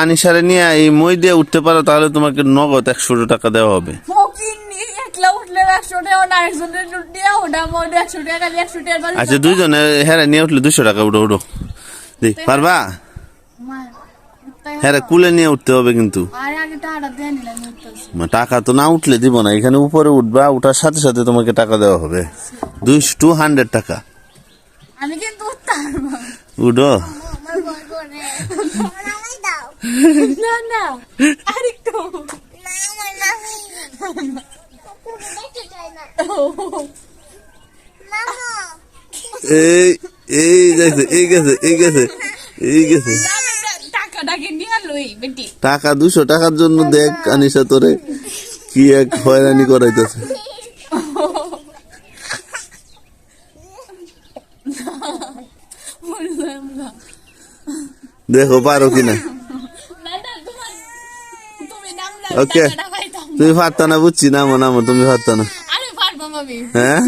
আনিশারে নিয়ে এই মই দিয়ে উঠতে পারো তাহলে তোমাকে নগদ 100 টাকা দেওয়া হবে। আচ্ছা দুইজনে হ্যাঁ নিয়ে উঠলে 200 টাকা। উঠো উঠো দেখ পারবা? হ্যাঁ কুলে নিয়ে উঠতে হবে কিন্তু টাকা তো না উঠলে দিব না। এখানে উপরে উঠবা, উঠার সাথে সাথে তোমাকে টাকা দেওয়া হবে 200 টাকা। উঠো এই এই গেছে এই গেছে এই গেছে এই গেছে টাকা 200 টাকার জন্য দেখ আনিশা তোরে কি এক হয়রানি করাইতেছে। দেখো পারো কিনা। ওকে তুমি পারতা না বুঝছি, নামো নামো তুমি পারতা না। হ্যাঁ